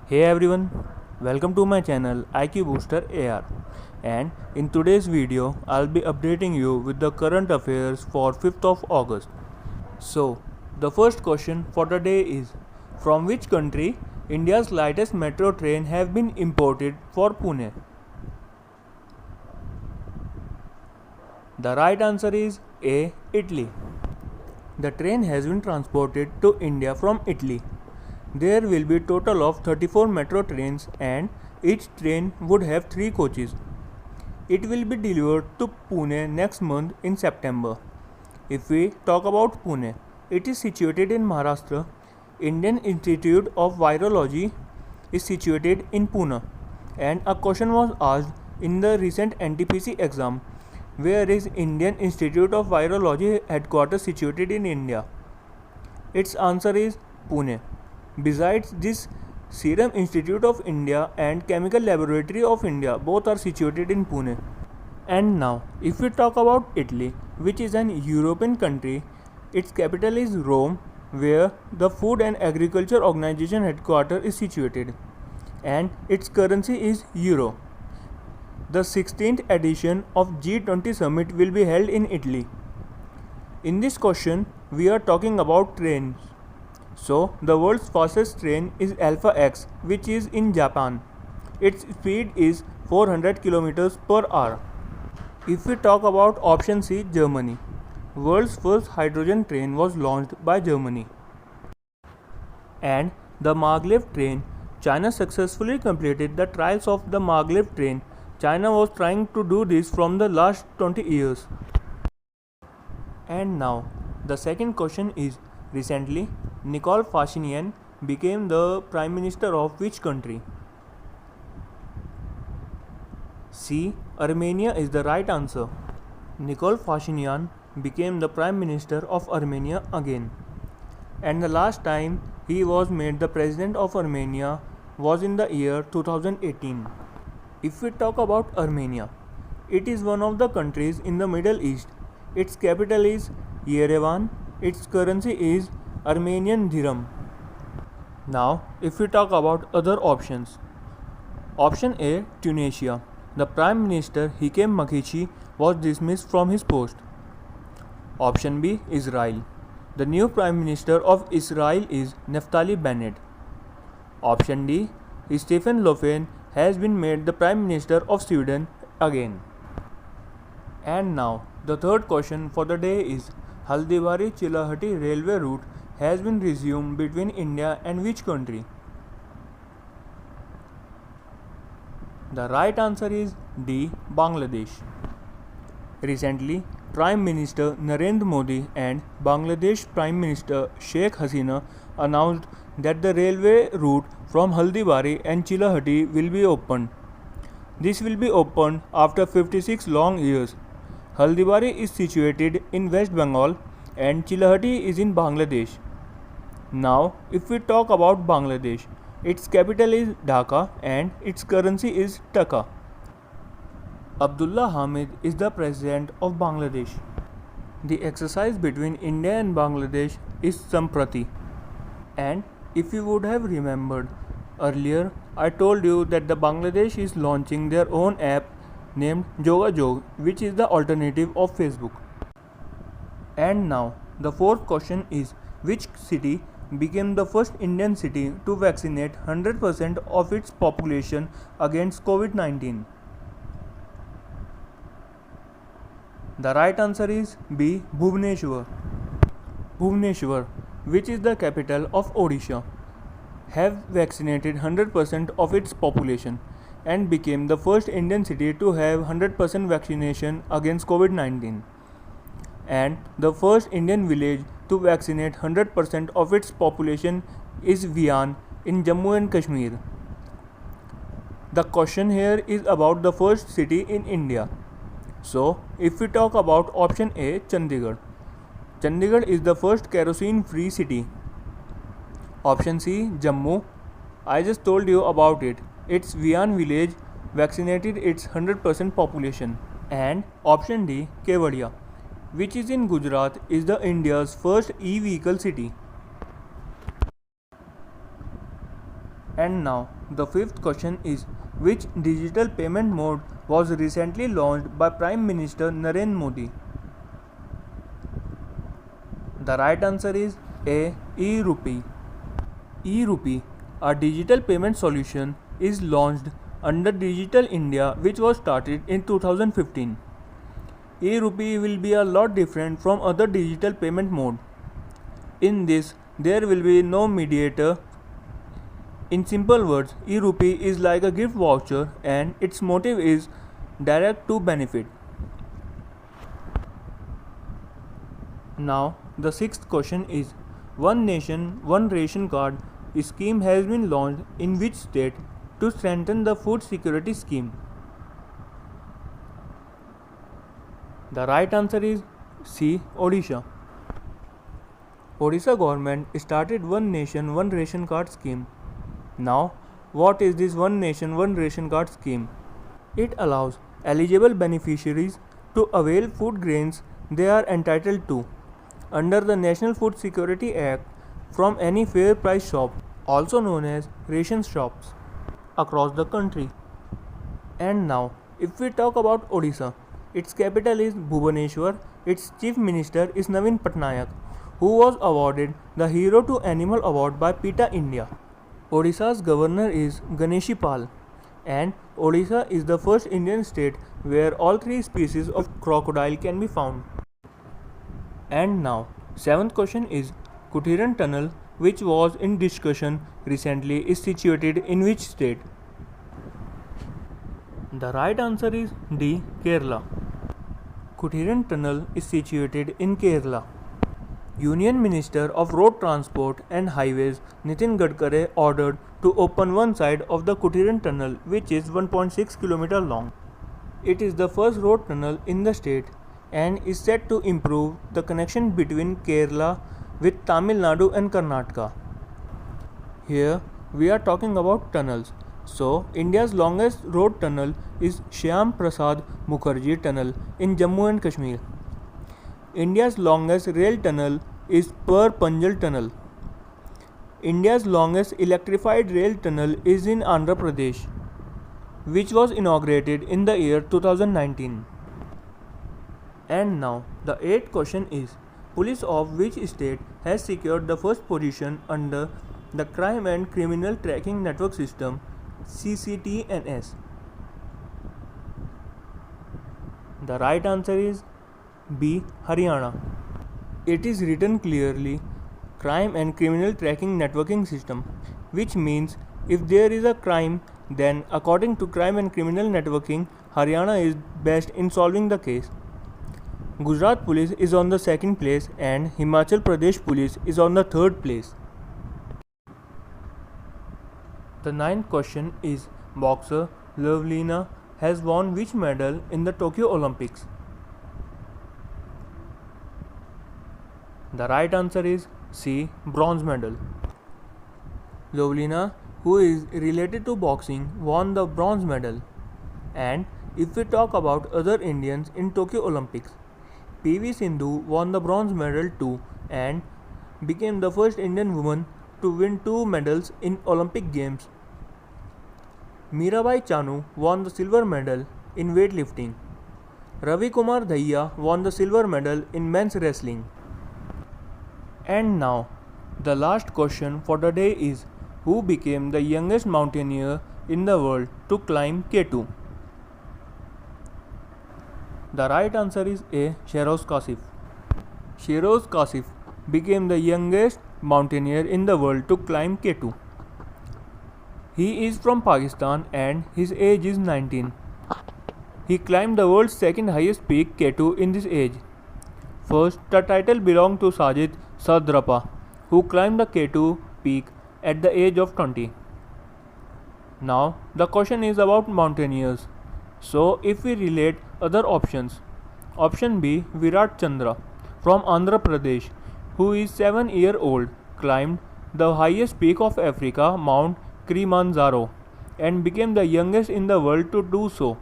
Hey everyone, welcome to my channel IQ Booster AR, and in today's video I'll be updating you with the current affairs for 5th of August. So, the first question for the day is, from which country India's lightest metro train have been imported for Pune? The right answer is A. Italy. The train has been transported to India from Italy. There will be total of 34 metro trains and each train would have 3 coaches. It will be delivered to Pune next month in September. If we talk about Pune, it is situated in Maharashtra. Indian Institute of Virology is situated in Pune, and a question was asked in the recent NTPC exam, where is Indian Institute of Virology headquarters situated in India? Its answer is Pune. Besides this, Serum Institute of India and Chemical Laboratory of India both are situated in Pune. And now, if we talk about Italy, which is an European country, its capital is Rome, where the Food and Agriculture Organization headquarters is situated, and its currency is Euro. The 16th edition of G20 summit will be held in Italy. In this question, we are talking about trains. So, the world's fastest train is Alpha X, which is in Japan. Its speed is 400 km per hour. If we talk about option C, Germany, world's first hydrogen train was launched by Germany. And the maglev train, China successfully completed the trials of the maglev train. China was trying to do this from the last 20 years. And now, the second question is, recently, Nikol Pashinyan became the Prime Minister of which country? C. Armenia is the right answer. Nikol Pashinyan became the Prime Minister of Armenia again. And the last time he was made the President of Armenia was in the year 2018. If we talk about Armenia, it is one of the countries in the Middle East. Its capital is Yerevan. Its currency is Armenian dirham. Now, if we talk about other options. Option A, Tunisia. The Prime Minister Hichem Makhichi was dismissed from his post. Option B, Israel. The new Prime Minister of Israel is Naftali Bennett. Option D, Stefan Löfven has been made the Prime Minister of Sweden again. And now, the third question for the day is, Haldibari-Chilahati railway route has been resumed between India and which country? The right answer is D. Bangladesh. Recently, Prime Minister Narendra Modi and Bangladesh Prime Minister Sheikh Hasina announced that the railway route from Haldibari and Chilahati will be opened. This will be opened after 56 long years. Haldibari is situated in West Bengal and Chilahati is in Bangladesh. Now, if we talk about Bangladesh, its capital is Dhaka and its currency is Taka. Abdullah Hamid is the president of Bangladesh. The exercise between India and Bangladesh is Samprati. And if you would have remembered earlier, I told you that the Bangladesh is launching their own app named Jogajog, which is the alternative of Facebook. And now, the fourth question is, which city became the first Indian city to vaccinate 100% of its population against COVID-19? The right answer is B. Bhubaneswar. Bhubaneswar, which is the capital of Odisha, have vaccinated 100% of its population and became the first Indian city to have 100% vaccination against COVID-19, and the first Indian village to vaccinate 100% of its population is Vian in Jammu and Kashmir. The question here is about the first city in India. So, if we talk about option A, Chandigarh. Chandigarh is the first kerosene-free city. Option C, Jammu. I just told you about it. Its Vian village vaccinated its 100% population. And option D, Kevadia, which is in Gujarat, is the India's first e-vehicle city. And now the fifth question is, which digital payment mode was recently launched by Prime Minister Narendra Modi? The right answer is A. E-Rupee. E-Rupee, a digital payment solution, is launched under Digital India, which was started in 2015. E-Rupee will be a lot different from other digital payment mode. In this, there will be no mediator. In simple words, E-Rupee is like a gift voucher and its motive is direct to benefit. Now, the sixth question is, One Nation, One Ration Card scheme has been launched in which state to strengthen the food security scheme? The right answer is C. Odisha. Odisha government started One Nation, One Ration Card scheme. Now, what is this One Nation, One Ration Card scheme? It allows eligible beneficiaries to avail food grains they are entitled to under the National Food Security Act from any fair price shop, also known as ration shops, across the country. And now, if we talk about Odisha, its capital is Bhubaneswar, its chief minister is Naveen Patnaik, who was awarded the Hero to Animal Award by PETA India. Odisha's governor is Ganeshi Pal, and Odisha is the first Indian state where all three species of crocodile can be found. And now, seventh question is, Kuthiran Tunnel, which was in discussion recently, is situated in which state? The right answer is D. Kerala. Kuthiran Tunnel is situated in Kerala. Union Minister of Road Transport and Highways Nitin Gadkari ordered to open one side of the Kuthiran Tunnel, which is 1.6 km long. It is the first road tunnel in the state and is set to improve the connection between Kerala with Tamil Nadu and Karnataka. Here we are talking about tunnels. So, India's longest road tunnel is Shyam Prasad Mukherjee Tunnel in Jammu and Kashmir. India's longest rail tunnel is Par Panjal Tunnel. India's longest electrified rail tunnel is in Andhra Pradesh, which was inaugurated in the year 2019. And now, the eighth question is, police of which state has secured the first position under the Crime and Criminal Tracking Network System (CCTNS)? The right answer is B. Haryana. It is written clearly Crime and Criminal Tracking Networking System, which means if there is a crime, then according to Crime and Criminal Networking, Haryana is best in solving the case. Gujarat Police is on the second place and Himachal Pradesh Police is on the third place. The ninth question is, boxer Lovlina has won which medal in the Tokyo Olympics? The right answer is C. Bronze medal. Lovlina, who is related to boxing, won the bronze medal. And if we talk about other Indians in Tokyo Olympics, PV Sindhu won the bronze medal too and became the first Indian woman to win 2 medals in Olympic Games. Mirabai Chanu won the silver medal in weightlifting. Ravi Kumar Daiya won the silver medal in men's wrestling. And now, the last question for the day is, who became the youngest mountaineer in the world to climb K2? The right answer is A. Sheroz Kasif. Sheroz Kasif became the youngest mountaineer in the world to climb K2. He is from Pakistan and his age is 19. He climbed the world's second highest peak K2 in this age. First, the title belonged to Sajid Sadrapa, who climbed the K2 peak at the age of 20. Now, the question is about mountaineers. So, if we relate other options, option B, Virat Chandra from Andhra Pradesh, who is 7-year-old, climbed the highest peak of Africa, Mount Kilimanjaro, and became the youngest in the world to do so.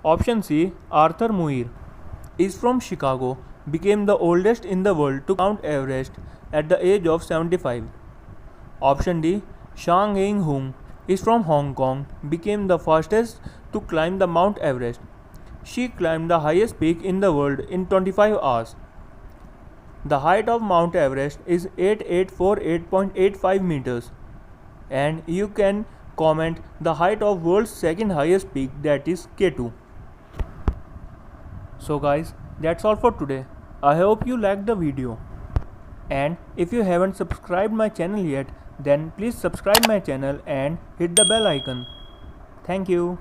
Option C, Arthur Muir, is from Chicago, became the oldest in the world to Mount Everest at the age of 75. Option D, Shang Ying-hung is from Hong Kong, became the fastest to climb the Mount Everest. She climbed the highest peak in the world in 25 hours. The height of Mount Everest is 8848.85 meters. And you can comment the height of world's second highest peak, that is K2. So guys, that's all for today. I hope you liked the video. And if you haven't subscribed my channel yet, then please subscribe my channel and hit the bell icon. Thank you.